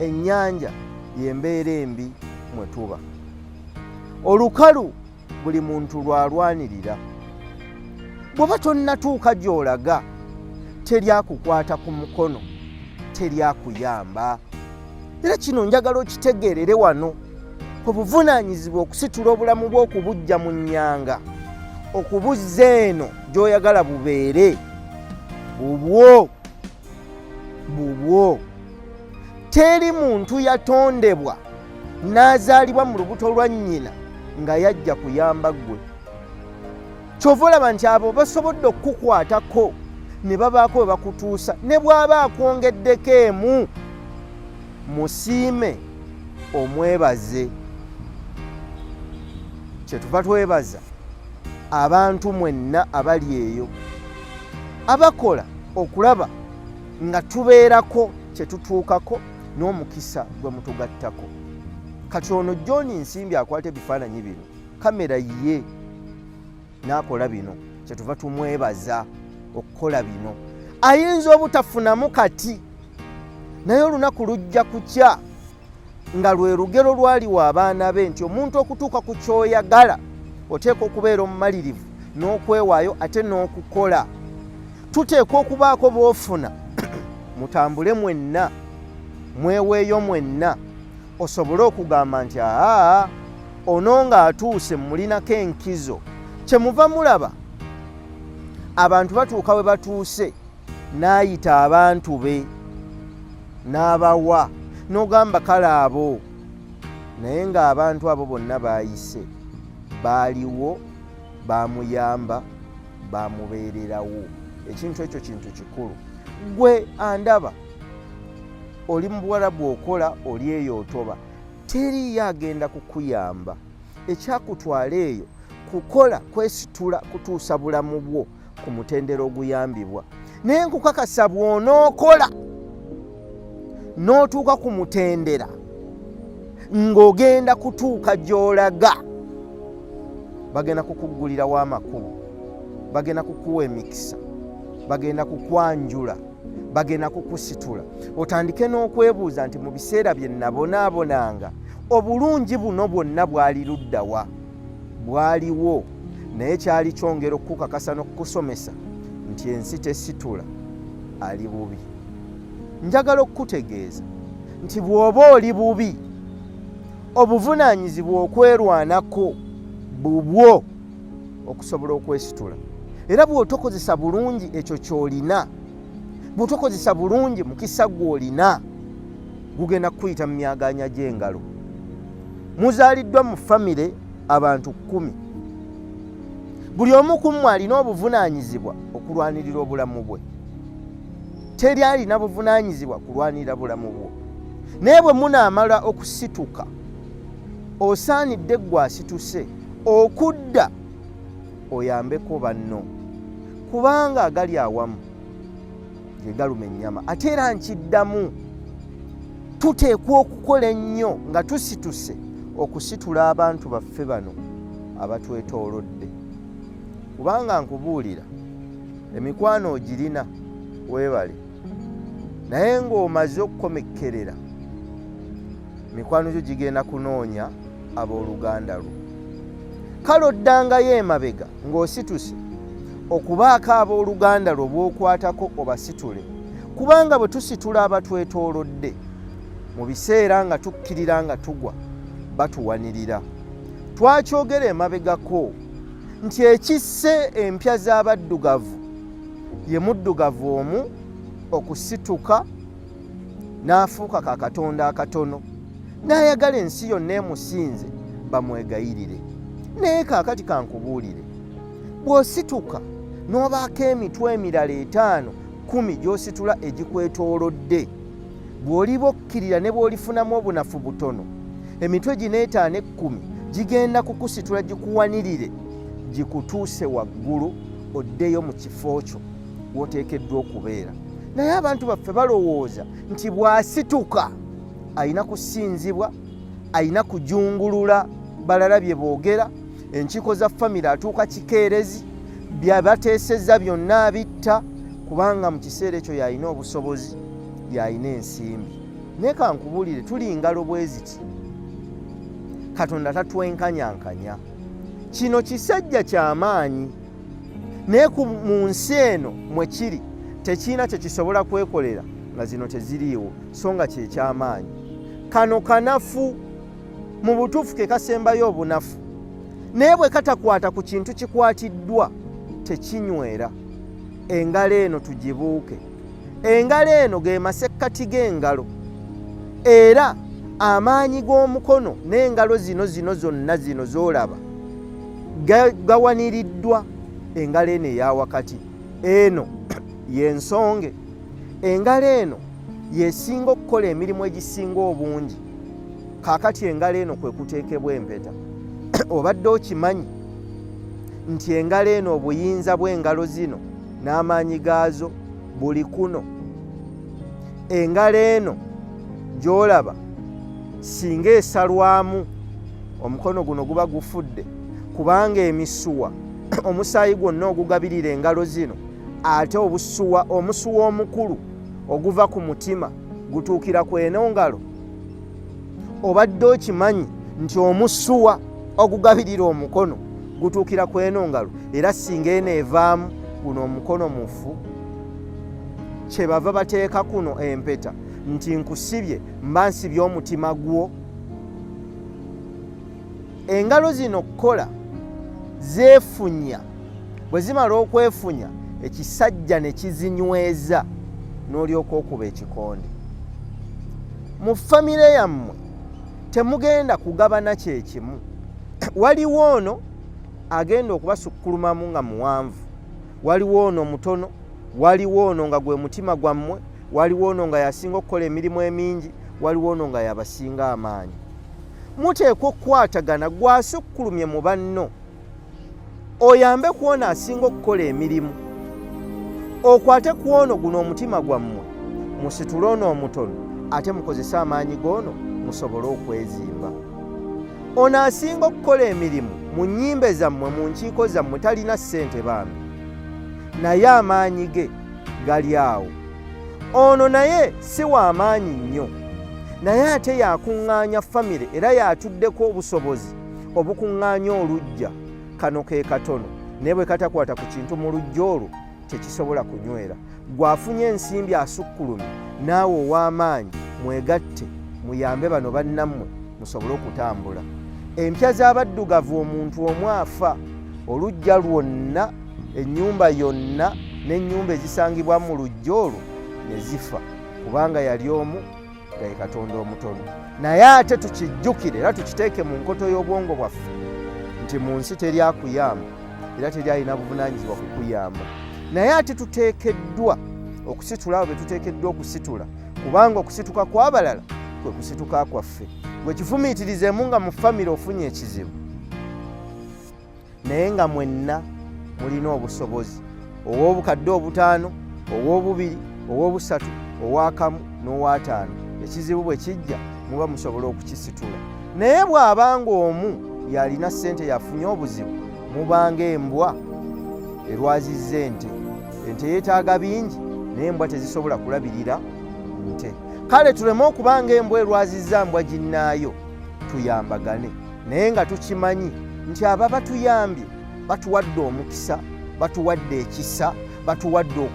ennyanja y'embeera embi mwe tuba. Olukalu buli muntu lwalwanirira. Bw'oba tonnatuuka gy'olaga teryakukwata ku mukono, teryakuyamba. Era kino njagala okitegeerere wano. Obuvunaanyizibwa okusitula obulamu bwo okubujja mu nnyanga, okubuzza eno gy'oyagala bubeere, bubwo. Teri muntu yatondebwa n'azaalibwa mu lubuto lwa nnyina nga yajja kuyamba ggwe. Kyova olaba nti abo basobodde okukukwatako ne babaako we bakutuusa, ne bw'aba akwongeddeko emu, musiime omwebaze. Kyetuva twebaza abantu mwenna abali eyo abakola okulaba nga tubeerako kye tutuukako n'omukisa gwe mutugattako. Kati ono John Nsimbi akwata ebifaananyi bino, kamera ye n'akola bino, kyetuva tumwebaza okukola bino. Ayinza obutafunamu kati, naye olunaku lujja kukya nga lwe lugero lwaliwa abaana be nti omuntu okutuuka ku kyoyagala oteeka okubeera omumalirivu n'okwewaayo ate n'okukola. Tuteeka okubaako b'ofuna mutambule mwenna, mweweeyo mwenna, osobole okugamba nti ono ng'atuuse mulinako enkizo. Kyemuva mulaba abantu batuuka we batuuse n'ayita abantu be n'abawa, n'ogamba kale abo, naye ng'abantu abo bonna baayise, baaliwo, baamuyamba, baamubeererawo. Ekintu ekyo kintu kikulu. Gwe andaba oli mu Buwarabu okola, oli eyo otoba, teriyo agenda kukuyamba. Ekyakutwala eyo kukola, kwesitula, kutuusa bulamu bwo ku mutendera oguyambibwa. Naye nkukakasa bw'onookola n'otuuka ku mutendera ng'ogenda kutuuka gy'olaga, bagenda kukuggulirawo amakubo, bagenda kukuwa emikisa, bagenda kukwanjula, bagenda kukusitula. Otandike n'okwebuuza nti mu biseera bye nabonaabonanga obulungi buno bwonna bwali luddawa? Bwaliwo, naye kyali kyongera okukukakasa n'okukusomesa nti ensi tesitula, ali bubi. Njagala okukutegeeza nti bw'oba oli bubi, obuvunaanyizibwa okwerwanako bubwo okusobola okwesitula. Era bw'otokozesa bulungi ekyo ky'olina, bw'otokozesa bulungi mukisa gw'olina, gugenda kukuyita mu myaganya gy'engalo. Muzaaliddwa mu famire abantu 10. Buli omu ku mmwe alina obuvunaanyizibwa okulwanirira obulamu bwe. Teri alina buvunaanyizibwa kulwanirira bulamu bwo. Naye bwe munaamala okusituka, osaanidde ggwe asituse okudda oyambeko banno, kubanga agali awamu ge galuma ennyama. Ate era nkiddamu, tuteekwa okukola ennyo nga tusituse okusitula abantu baffe bano abatwetoolodde. Kubanga nkubuulira, emikwano ogirina, weebale, naye ng'omaze okukomekkerera, mikwano gyo gigenda kunoonya abooluganda lwo. Kale oddangayo emabega ng'osituse okubaako abooluganda lwo bw'okwatako obasitule, kubanga bwe tusitula abatwetoolodde mu biseera nga tukkirira nga tugwa, batuwanirira. Twakyogera emabegako nti ekisse empya z'abaddugavu ye muddugavu omu okusituka n'afuuka ka katonda akatono, n'ayagala ensi yonna emusinze bamwegayirire. Naye kaakati kankubuulire, bw'osituka n'obaako emitwe emirala 5, 10 gy'ositula egikwetoolodde, bw'oliba okkirira ne bw'olifunamu obunafu butono, emitwe gino 5, 10 gigenda kukusitula gikuwanirire, gikutuuse waggulu, oddeyo mu kifo kyo w'oteekeddwa okubeera. Naye abantu baffe balowooza nti bw'asituka alina kusinzibwa, alina kujungulula balala bye boogera, enkiiko za famire atuuka kikeerezi, byabateesezza byonna abitta, kubanga mu kiseera ekyo y'alina obusobozi, y'alina ensimbi. naye kankubulire tuli ngalo bwe ziti Katonda tatwenkanyankanya. Kino kisajja ky'amaanyi naye mu nsi eno mwe kiri tekiina kye kisobola kwekolera nga zino teziriiwo so nga kyekyamaanyi. Kano kanafu mu butuufu ke kasembayo obunafu naye bwe katakwata ku kintu kikwatiddwa tekinywera. Engalo eno tugibuuke. Engalo eno ge masekkati g'engalo era amaanyi g'omukono n'engalo zino zonna zino z'olaba gawaniriddwa engalo eno eya wakati. Eno y'ensonge. Engalo eno yesinga okukola emirimu egisinga obungi. Kaakati engalo eno kwe kuteekebwa empeta. Obadde okimanyi nti engalo eno obuyinza bw'engalo zino n'amaanyi gaazo buli kuno. Engalo eno gy'olaba singa esalwamu omukono guno guba gufudde, kubanga emisuwa omusaayi gwonna ogugabirira engalo zino ate omusuwa omukulu oguva ku mutima gutuukira ku eno ngalo. Obadde okimanyi nti omusuwa ogugabirira omukono gutuukira ku eno ngalo, era singa eno evaamu guno omukono mufu. Kye bava bateeka kuno empeta nti nkusibye mba nsibye omutima gwo. Engalo zino kkola zeefunya. Bwe zimala okwefunya ekisajja ne kizinyweza n'olyoka okuba ekikonde. Mu famire yammwe temugenda kugabana kyekimu. Waliwo ono agenda okubasukkulumamu nga muwanvu, waliwo ono mutono, waliwo ono nga gwe mutima gwammwe, waliwo ono nga yasinga okukola emirimu emingi, waliwo ono nga yabasinga amaanyi. Muteekwa okukwatagana gwasukkulumye mu banno oyambe ku ono asinga okukola emirimu, okwate ku ono guno omutima gwammwe, musitule ono omutono ate mukozese amaanyi g'ono musobole okwezimba. Ono asinga okukola emirimu mu nnyimbe zammwe, mu nkiiko zammwe talina ssente bambi, naye amaanyi ge gali awo. Ono naye si w'amaanyi nnyo, naye ate yakuŋŋaanya famire era yatuddeko obusobozi obukuŋŋaanya oluggya. Kano ke katono naye bwe katakwata ku kintu mu luggya olwo tekisobola kunywera. Gwafunye ensimbi asukkulumye, naawe ow'amaanyi mwegatte muyambe bano bannammwe musobole okutambula. Empya z'abaddugavu omuntu omu afa, oluggya lwonna, ennyumba yonna n'ennyumba ezisangibwa mu luggya olwo ne zifa, kubanga yali omu nga ye Katonda omutono. Naye ate tukijjukire era tukiteeke mu nkoto y'obwongo bwaffe nti mu nsi teri akuyamba era teri alina buvunaanyizibwa kukuyamba. Naye ate tuteekeddwa okusitula abo be tuteekeddwa okusitula, kubanga okusituka kw'abalala kwe kusituka kwaffe. Gwe kifumiitirizeemu nga mu famire ofunye ekizibu, naye nga mwenna mulina obusobozi ow'obukadde obutaano, ow'obubiri, ow'obusatu, ow'akamu n'ow'ataano. Ekizibu bwe kijja muba musobole okukisitula. Naye bw'abanga omu yalina ssente yafunye obuzibu, mubanga embwa erwazizza ente. Ente yeetaaga bingi naye embwa tezisobola kulabirira nte. Kale tuleme okubanga embwa erwazizza mbwa ginnaayo, tuyambagane naye nga tukimanyi nti aba batuyambye batuwadde omukisa, batuwadde ekisa, batuwadde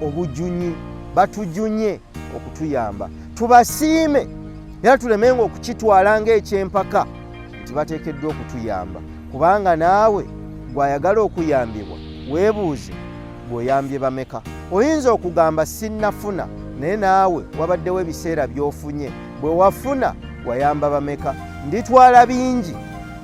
obujunyi, batujunye okutuyamba. Tubasiime era tulemenga okukitwala ng'ekyempaka nti bateekeddwa okutuyamba, kubanga naawe bw'ayagala okuyambibwa weebuuze bw'oyambye bameka. Oyinza okugamba sinnafuna, naye naawe wabaddewo ebiseera by'ofunye. Bwe wafuna wayamba bameka? Nditwala bingi,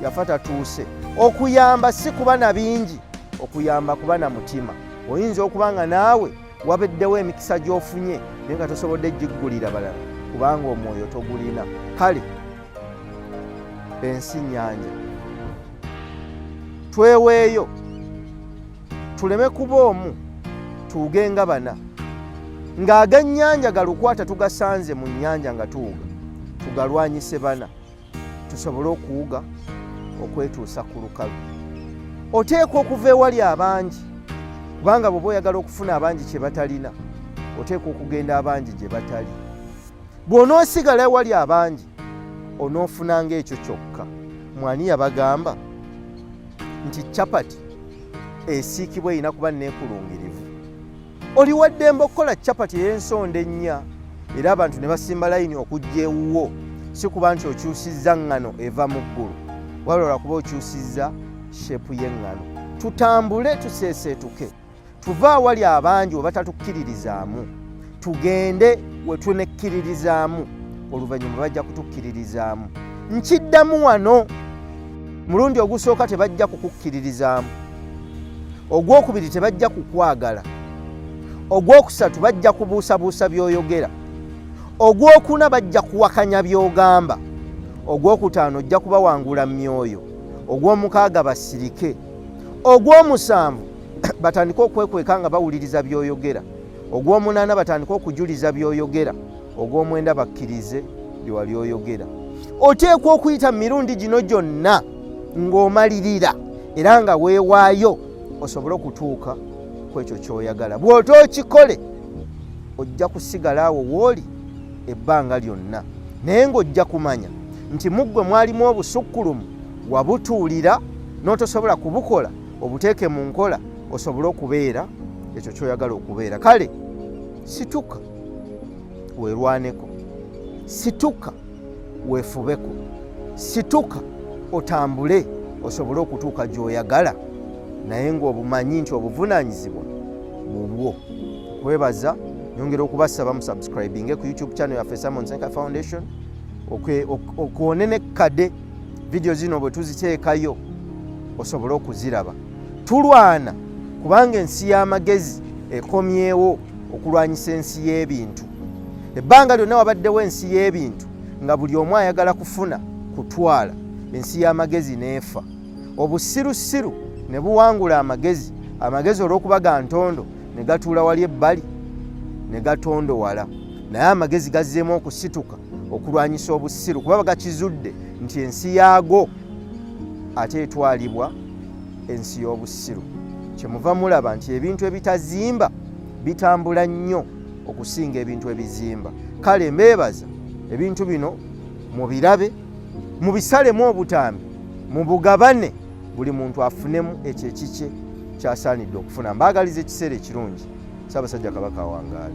yafa tatuuse. Okuyamba si kuba na bingi, okuyamba kuba na mutima. Oyinza okubanga naawe wabaddewo emikisa gy'ofunye naye nga tosobodde giggulira balala kubanga omwoyo togulina. Kale ensi nnyanja, tweweeyo tuleme kuba omu tuuge nga bana, ng'agannyanja galukwata tugasanze mu nnyanja nga tuwuga, tugalwanyise bana tusobole okuwuga okwetuusa ku lukalu. Oteekwa okuva ewali abangi, kubanga bw'oba oyagala okufuna abangi kye batalina, oteekwa okugenda abangi gye batali. bw'onoosigala wali abangi onoofunanga ekyo kyokka. Mwani yabagamba nti capati esiikibwa erina kuba neekulungirivu. Oli waddembe okukola capati ey'ensonda ennya era abantu ne basimba layini okujja ewuwo, si kuba nti okyusizza ŋŋano eva mu ggulu, wabula kuba okyusizza sheepu y'eŋŋano. Tutambule tuseeseetuke, tuve awali abangi oba tatukkiririzaamu, tugende we tunekkiririzaamu, oluvannyuma bajja kutukkiririzaamu. Nkiddamu wano, mulundi ogusooka tebajja kukukkiririzaamu, ogwokubiri tebajja kukwagala, ogwokusatu bajja kubuusabuusa by'oyogera, ogwokuna bajja kuwakanya by'ogamba, ogwokutaano ojja kubawangula myoyo, ogw'omukaaga basirike, ogw'omusanvu batandike okwekweka nga bawuliriza by'oyogera, ogw'omunaana batandike okujuliza by'oyogera, ogw'omwenda bakkirize bye wali oyogera. Oteekwa okuyita mu mirundi gino gyonna ng'omalirira era nga weewaayo osobole okutuuka ku ekyo ky'oyagala. Bw'otookikole ojja kusigala awo w'oli ebbanga lyonna, naye ng'ojja kumanya nti mu ggwe mwalimu obusukkulumu, wabutuulira n'otosobola kubukola, obuteeke mu nkola osobole okubeera ekyo ky'oyagala okubeera. Kale situka weerwaneko, situka weefubeko, situka otambule osobole okutuuka gy'oyagala, naye ng'obumanyi nti obuvunaanyizibwa bubwo. Kwebaza, nyongera okubasaba mu subscribinge ku YouTube channel yaffe Ssenkaayi Foundation, okuone ne kade video zino bwe tuziteekayo osobole okuziraba. Tulwana kubanga ensi y'amagezi ekomyewo okulwanyisa ensi y'ebintu. Ebbanga lyonna wabaddewo ensi y'ebintu nga buli omu ayagala kufuna kutwala, ensi y'amagezi n'efa. Obusirusiru ne buwangula amagezi, amagezi olw'okuba ga ntondo ne gatuula wali ebbali ne gatondowala, naye amagezi gazzeemu okusituka okulwanyisa obusiru kuba bagakizudde nti ensi yaago ate etwalibwa ensi y'obusiru. Kyemuva mulaba nti ebintu ebitazimba bitambula nnyo okusinga ebintu ebizimba. Kale mbeebaza, ebintu bino mubirabe, mubisalemu obutambi, mubugabane, buli muntu afunemu ekyo ekikye kyasaanidde okufuna. Mbaagaliza ekiseera ekirungi. Ssaabasajja Kabaka awangaale.